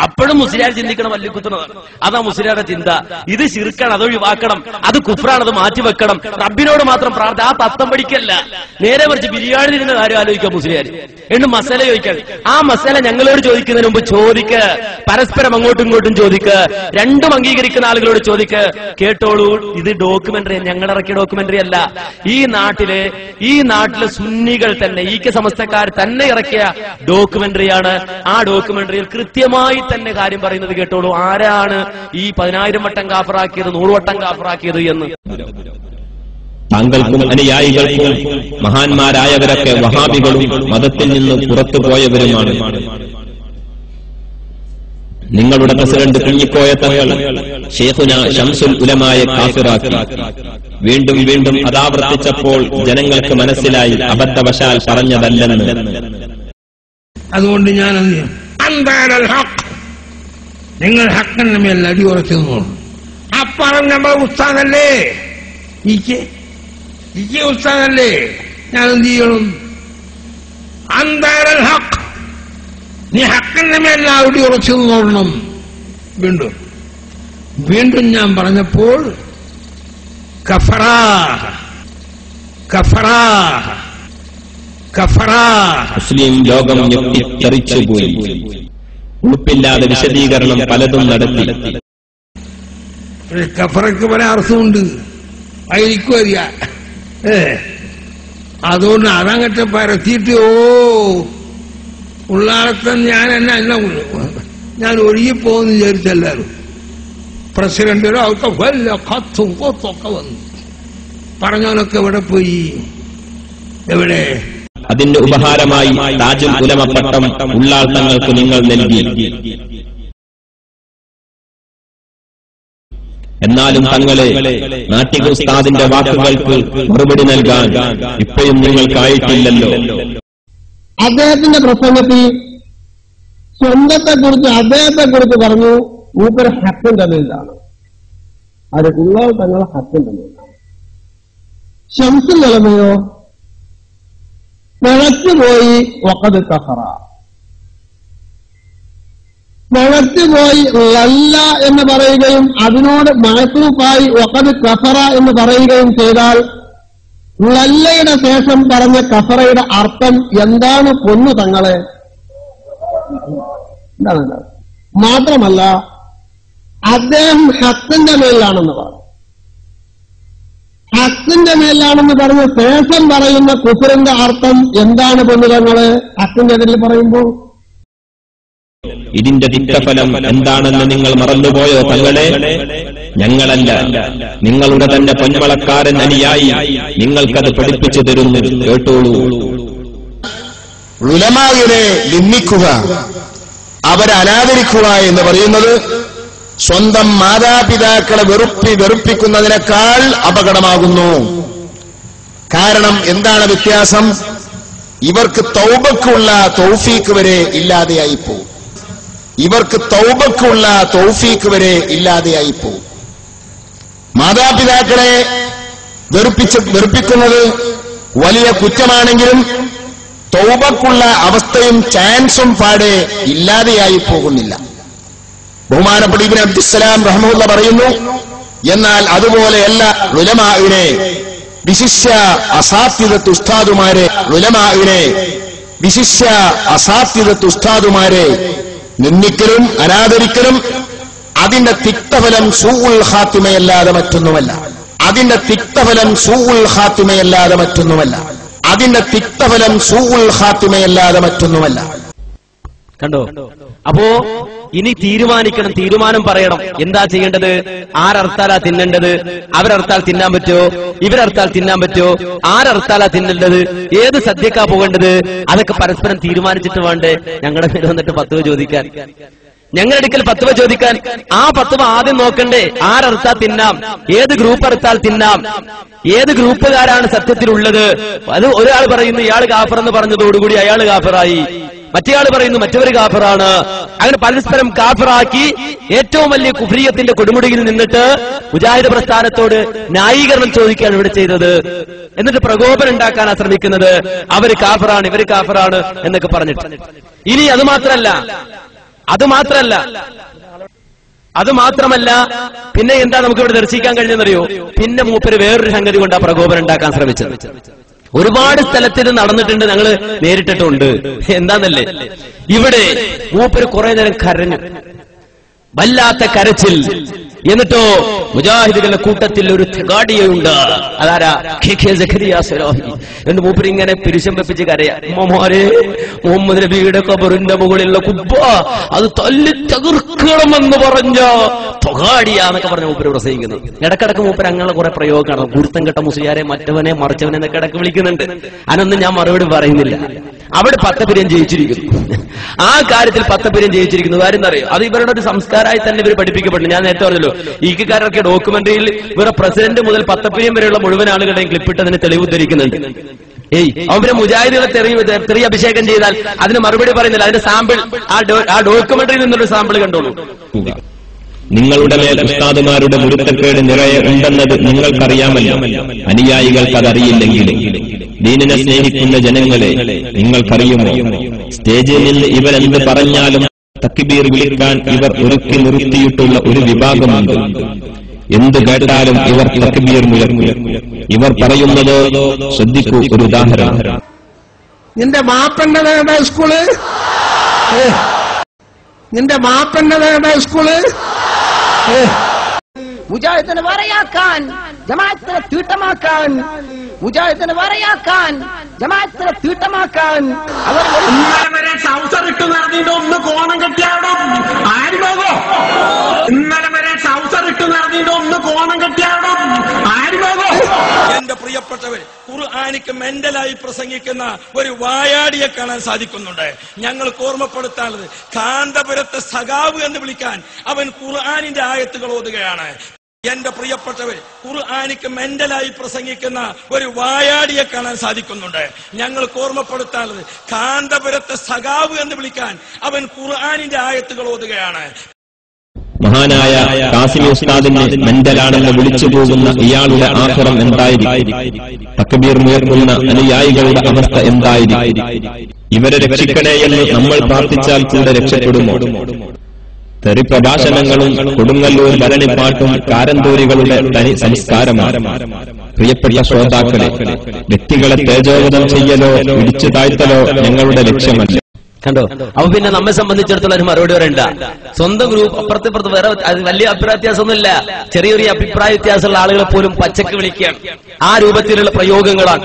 അപ്പോഴും മുസ്ലിയാർ ചിന്തിക്കണം വല്ലിക്കുത്തുന്നതാണ്. അതാ മുസ്ലിയാരുടെ ചിന്ത. ഇത് ശിർക്കാണ്, അത് ഒഴിവാക്കണം, അത് കുഫ്രാണ്, അത് മാറ്റിവെക്കണം. റബ്ബിനോട് മാത്രം പ്രാർത്ഥന. ആ തത്തം പഠിക്കല്ല, നേരെ മറിച്ച് ബിരിയാണി തിരുന്ന കാര്യം ആലോചിക്കാം മുസ്ലിയാർ. എന്ന് മസല ചോദിക്കാൻ, ആ മസല ഞങ്ങളോട് ചോദിക്കുന്നതിന് മുമ്പ് ചോദിക്ക്, പരസ്പരം അങ്ങോട്ടും ഇങ്ങോട്ടും ചോദിക്ക്, രണ്ടും അംഗീകരിക്കുന്ന ആളുകളോട് ചോദിക്ക്. കേട്ടോളൂ, ഇത് ഡോക്യുമെന്ററി, ഞങ്ങളിറക്കിയ ഡോക്യുമെന്ററി അല്ല. ഈ നാട്ടിലെ സുന്നികൾ തന്നെ, ഈ സമസ്തക്കാർ തന്നെ ഇറക്കിയ ഡോക്യുമെന്ററിയാണ്. ആ ഡോക്യുമെന്ററിയിൽ കൃത്യമായി തന്നെ കാര്യം പറയുന്നത് കേട്ടോളൂ. ആരാണ് ഈ 10,000 വട്ടം കാഫറാക്കിയത്, 100 വട്ടം കാഫറാക്കിയത് എന്ന്. താങ്കൾക്കും അനുയായികൾക്കും മഹാന്മാരായവരൊക്കെ വഹാബികളും മതത്തിൽ നിന്ന് പുറത്തു പോയവരുമാണ്. നിങ്ങളുടെ പ്രസിഡന്റ് കുഞ്ഞിക്കോയ തങ്ങൾ ശൈഖുന ശംസുൽ ഉലമായെ കാഫിറാക്കി. വീണ്ടും വീണ്ടും അതാവർത്തിച്ചപ്പോൾ ജനങ്ങൾക്ക് മനസ്സിലായി അബദ്ധവശാൽ പറഞ്ഞതല്ലെന്ന്. അതുകൊണ്ട് ഞാൻ നിങ്ങൾ ഹക്കിന്റെ മേൽ അടിയുറച്ചു നിന്നോളൂ. അപ്പറം നമ്മൾ ഉസ്താദല്ലേ, ഇക്ക് ഉസ്താദല്ലേ, ഞാൻ എന്ത് ചെയ്യണം? അന്താരൽ ഹക്ക്, നീ ഹക്കിന്റെ മേൽ അടിയുറച്ചു നിന്നോളണം. വീണ്ടും ഞാൻ പറഞ്ഞപ്പോൾ മുസ്ലിം ലോകം ഞെട്ടിത്തെറിച്ചുപോയി. ഉറപ്പില്ലാതെ വിശദീകരണം പലതും നടത്തി. കഫറയ്ക്ക് പല അർത്ഥമുണ്ട്, അതെനിക്കും അറിയാം. അതുകൊണ്ട് അതങ്ങട്ട് പരത്തിയിട്ട് ഉള്ളാളത്തെ ഞാൻ ഒഴുകിപ്പോന്ന് വിചാരിച്ചെല്ലാരും. പ്രസിഡന്റിനോ അവർക്ക് വല്ല കത്തും കൊത്തൊക്കെ വന്നു. പറഞ്ഞവനൊക്കെ എവിടെ പോയി? എവിടെ? അതിന്റെ ഉപഹാരമായി താജുൽ ഉലമ പട്ടം ഉള്ളാൾ തങ്ങൾക്ക് നിങ്ങൾ നൽകി. എന്നാലും തങ്ങളെ നാട്ടിക ഉസ്താദിന്റെ വാക്കുകൾക്ക് മറുപടി നൽകാൻ ഇപ്പോഴും നിങ്ങൾക്കായിട്ടില്ലല്ലോ. അദ്ദേഹത്തിന്റെ പ്രസംഗത്തിൽ അദ്ദേഹത്തെക്കുറിച്ച് പറഞ്ഞു, മൂപ്പര് ഹക്കിന്റെ മേലാണ്. അത് ഉള്ളാൾ തങ്ങളെ ഹക്കിന്റെ മേലാണ്. ശംസുൽ ഉലമയോ പിഴച്ചുപോയി വഖദ് കഫറ, പിഴച്ചുപോയി ലല്ല എന്ന് പറയുകയും അതിനോട് മഅ്തൂഫായി വഖദ് കഫറ എന്ന് പറയുകയും ചെയ്താൽ ലല്ലയുടെ ശേഷം പറഞ്ഞ കഫറയുടെ അർത്ഥം എന്താണ്? കൊന്നു തങ്ങളെ. എന്താണ്? മാത്രമല്ല അദ്ദേഹം ഹക്കിന്റെ മേലാണെന്ന് പറഞ്ഞു. ഹക്കിന്റെ മേലാണെന്ന് പറഞ്ഞ ശേഷം പറയുന്ന കുഫറിന്റെ അർത്ഥം എന്താണ്? പൊന്നുതങ്ങള് ഹക്കിന്റെ എതിരിൽ പറയുമ്പോൾ ഇതിന്റെ തിക്തഫലം എന്താണെന്ന് നിങ്ങൾ മറന്നുപോയോ തങ്ങളെ? ഞങ്ങളല്ല, നിങ്ങളുടെ തന്നെ പൊന്മളക്കാരൻ അനുയായി നിങ്ങൾക്കത് പഠിപ്പിച്ചു തരുന്നു. കേട്ടോളൂ. ഉലമാവിനെ നിന്ദിക്കുക, അവരെ അനാദരിക്കുക എന്ന് പറയുന്നത് സ്വന്തം മാതാപിതാക്കളെ വെറുപ്പിക്കുന്നതിനേക്കാൾ അപകടമാകുന്നു. കാരണം എന്താണ് വ്യത്യാസം? ഇവർക്ക് തൗബക്കുള്ള തൗഫീക്ക് വരെ ഇല്ലാതെയായിപ്പോവും. മാതാപിതാക്കളെ വെറുപ്പിക്കുന്നത് വലിയ കുറ്റമാണെങ്കിലും തൗബക്കുള്ള അവസ്ഥയും ചാൻസും പാടെ ഇല്ലാതെയായി പോകുന്നില്ല. ബഹുമാനപ്പെട്ട ഇബ്നു അബ്ദുസ്സലാം റഹ്മത്തുള്ളാഹി പറയുന്നു, എന്നാൽ അതുപോലെയല്ല ഉലമാഇനെ, വിശിഷ്യ അസാത്തിദത്ത് ഉസ്താദുമാരെ നിന്ദിക്കലും അനാദരിക്കലും അതിന്റെ തിക്തഫലം സൂഉൽ ഖാത്തിമയല്ലാതെ മറ്റൊന്നുമല്ല. കണ്ടോ? അപ്പോ ഇനി തീരുമാനം പറയണം. എന്താ ചെയ്യേണ്ടത്? ആരർത്താലാ തിന്നേണ്ടത്? അവരർത്താൽ തിന്നാൻ പറ്റോ? ഇവരർത്താൽ തിന്നാൻ പറ്റോ? ആരർത്താലാ തിന്നേണ്ടത്? ഏത് സദ്യക്കാ പോകേണ്ടത്? അതൊക്കെ പരസ്പരം തീരുമാനിച്ചിട്ട് വേണ്ടേ ഞങ്ങളുടെ പേര് വന്നിട്ട് ഫത്വ ചോദിക്കാൻ, ഞങ്ങളുടെ അടുക്കൽ ഫത്വ ചോദിക്കാൻ? ആ ഫത്വ ആദ്യം നോക്കണ്ടേ? ആരർത്താ തിന്നാം, ഏത് ഗ്രൂപ്പ് അർത്താൽ തിന്നാം, ഏത് ഗ്രൂപ്പുകാരാണ് സത്യത്തിലുള്ളത്? അത് ഒരാൾ പറയുന്നു ഇയാൾ കാഫർ എന്ന് പറഞ്ഞതോടുകൂടി അയാൾ കാഫറായി, മറ്റേയാൾ പറയുന്നു മറ്റവര് കാഫിറാണ്. അങ്ങനെ പരസ്പരം കാഫിറാക്കി ഏറ്റവും വലിയ കുഫ്രിയത്തിന്റെ കൊടുമുടിയിൽ നിന്നിട്ട് മുജാഹിദ് പ്രസ്ഥാനത്തോട് ന്യായീകരണം ചോദിക്കുകയാണ് ഇവിടെ ചെയ്തത്. എന്നിട്ട് പ്രകോപനം ഉണ്ടാക്കാനാണ് ശ്രമിക്കുന്നത്. അവര് കാഫിറാണ്, ഇവര് കാഫിറാണ് എന്നൊക്കെ പറഞ്ഞിട്ട്. ഇനി അത് മാത്രമല്ല പിന്നെ എന്താ നമുക്ക് ഇവിടെ ദർശിക്കാൻ കഴിഞ്ഞെന്നറിയോ? പിന്നെ മൂപ്പര് വേറൊരു സംഗതി കൊണ്ട് ആ പ്രകോപനം ഉണ്ടാക്കാൻ ശ്രമിച്ചത്. ഒരുപാട് സ്ഥലത്ത് ഇത് നടന്നിട്ടുണ്ട്, ഞങ്ങൾ നേരിട്ടിട്ടുണ്ട്. എന്താന്നല്ലേ, ഇവിടെ മൂപ്പര് കുറെ നേരം കരഞ്ഞു, വല്ലാത്ത കരച്ചിൽ. എന്നിട്ടോ മുജാഹിദുകളുടെ കൂട്ടത്തിൽ ഒരു തെഗാഡിയുണ്ട്, അതാരാ സഖരിയ സലാഹി എന്ന് മൂപ്പര് ഇങ്ങനെ പിരിശം വെപ്പിച്ച് കരയാ. ഉമ്മമാരെ, മുഹമ്മദ് നബിയുടെ ഖബറിന്റെ മുകളിലുള്ള കുബ്ബ അത് തല്ലി തകർക്കണമെന്ന് പറഞ്ഞ തൊഗാഡിയാന്നൊക്കെ പറഞ്ഞ മൂപ്പര് പ്രസംഗിക്കുന്നു. ഇടക്കിടക്ക് മൂപ്പര് അങ്ങനെയുള്ള കുറെ പ്രയോഗമാണ്. ഗുരുത്തം കെട്ട മുസ്ലിയാരെ മറ്റവനെ മറിച്ചവനെ എന്നൊക്കെ ഇടക്ക് വിളിക്കുന്നുണ്ട്. അതിനൊന്നും ഞാൻ മറുപടി പറയുന്നില്ല. അവിടെ പത്തപ്പിരിയം ജയിച്ചിരിക്കുന്നു. ആ കാര്യത്തിൽ പത്തപ്പിരിയം ജയിച്ചിരിക്കുന്നു. കാര്യം എന്താ അറിയോ? അത് ഇവരുടെ ഒരു സംസ്കാരമായി തന്നെ ഇവർ പഠിപ്പിക്കപ്പെട്ടു. ഞാൻ നേരത്തെ പറഞ്ഞല്ലോ, ഈക്കാരൊക്കെ ഡോക്യുമെന്ററിയിൽ ഇവരുടെ പ്രസിഡന്റ് മുതൽ പത്തപ്പിരിയം വരെയുള്ള മുഴുവൻ ആളുകളുടെയും ക്ലിപ്പിട്ടതിന് തെളിവ് ഉദ്ധരിക്കുന്നുണ്ട്. അവരെ മുജാഹിദുകളെ തെറി അഭിഷേകം ചെയ്താൽ അതിന് മറുപടി പറയുന്നില്ല. അതിന്റെ സാമ്പിൾ ആ ഡോക്യുമെന്ററിയിൽ നിന്നൊരു സാമ്പിൾ കണ്ടോളൂ. നിങ്ങളുടെ മേൽ ഉസ്താദുമാരുടെ ഗുരുത്തക്കേട് നിറയെ ഉണ്ടെന്നത് നിങ്ങൾക്കറിയാമല്ലോ. അനുയായികൾക്ക് അതറിയില്ലെങ്കിൽ ദീനിനെ സ്നേഹിക്കുന്ന ജനങ്ങളെ നിങ്ങൾക്കറിയുമോ? സ്റ്റേജിൽ നിന്ന് ഇവരെന്ത് പറഞ്ഞാലും തക്ബീർ വിളിക്കാൻ ഇവർ ഒരുക്കി നിർത്തിയിട്ടുള്ള ഒരു വിഭാഗമുണ്ട്. എന്ത് കേട്ടാലും ഇവർ തക്ബീർ മുഴക്കും. ഇവർ പറയുന്നത് ശ്രദ്ധിക്കൂ. ഒരു ഉദാഹരണം: നിന്റെ മാപ്പന്നതേടെ സ്കൂള്, നിന്റെ മാപ്പന്നതേടെ സ്കൂള്. മുജാഹിദിനെ വരയാക്കാൻ, ജമാഅത്തിനെ തീട്ടമാക്കാൻ, മുജാഹിദിനെ വരയാക്കാൻ, ജമാഅത്തിനെ തീട്ടമാക്കാൻ അവർ ട്രൗസർ ഇട്ട് നടന്നിട്ട് ഒന്ന് കോണം കെട്ടിയാടും ആര് പോകോ? ഇന്നലെ വരെ ട്രൗസർ ഇട്ട് നടന്നിട്ട് ഒന്ന് കോണം കെട്ടിയാടും ആര് പോകോ? എന്റെ പ്രിയപ്പെട്ടവർ, ഖുർആനിക്ക് മെന്റലായി പ്രസംഗിക്കുന്ന ഒരു വായാടിയെ കാണാൻ സാധിക്കുന്നുണ്ട്. ഞങ്ങൾക്ക് ഓർമ്മപ്പെടുത്താനുള്ളത്, കാന്തപുരത്തെ സഖാവ് എന്ന് വിളിക്കാൻ അവൻ ഖുർആനിന്റെ ആയത്തുകൾ ഓതുകയാണ്. എന്റെ പ്രിയപ്പെട്ടവർ, ഖുർആനിക്ക് മെന്റലായി പ്രസംഗിക്കുന്ന ഒരു വായാടിയെ കാണാൻ സാധിക്കുന്നുണ്ട്. ഞങ്ങൾക്ക് ഓർമ്മപ്പെടുത്താനുള്ളത്, കാന്തപുരത്തെ സഖാവ് എന്ന് വിളിക്കാൻ അവൻ ഖുർആനിന്റെ ആയത്തുകൾ ഓതുകയാണ്. മഹാനായ കാസിമി ഉസ്താദിനെ മെന്റലാണെന്ന് വിളിച്ചു പോകുന്ന ഇയാളുടെ ആഖിറം എന്തായിരിക്കും? തക്ബീർ മുഴക്കുന്ന അനുയായികളുടെ അവസ്ഥ എന്തായിരിക്കും? ഇവരെ രക്ഷിക്കണേ എന്ന് നമ്മൾ പ്രാർത്ഥിച്ചാൽ കൂടെ രക്ഷപ്പെടുമോ? തെറി പ്രഭാഷണങ്ങളും കൊടുങ്ങല്ലൂർ ഭരണിപ്പാട്ടും കാരന്തൂരികളുടെ തനി സംസ്കാരമാണ്. പ്രിയപ്പെട്ട ശ്രോതാക്കളെ, വ്യക്തികളെ തേജോവധം ചെയ്യലോ ഇടിച്ചു താഴ്ത്തലോ ഞങ്ങളുടെ ലക്ഷ്യമല്ല. കണ്ടോ? അപ്പൊ പിന്നെ നമ്മെ സംബന്ധിച്ചിടത്തോളം ഒരു മറുപടി പറയണ്ട. സ്വന്തം ഗ്രൂപ്പ് അപ്പുറത്തിപ്പുറത്ത് വേറെ വലിയ അഭിപ്രായ വ്യത്യാസമൊന്നുമില്ല. ചെറിയ അഭിപ്രായ വ്യത്യാസമുള്ള ആളുകളെ പോലും പച്ചക്ക് വിളിക്കുകയാണ്. ആ രൂപത്തിലുള്ള പ്രയോഗങ്ങളാണ്.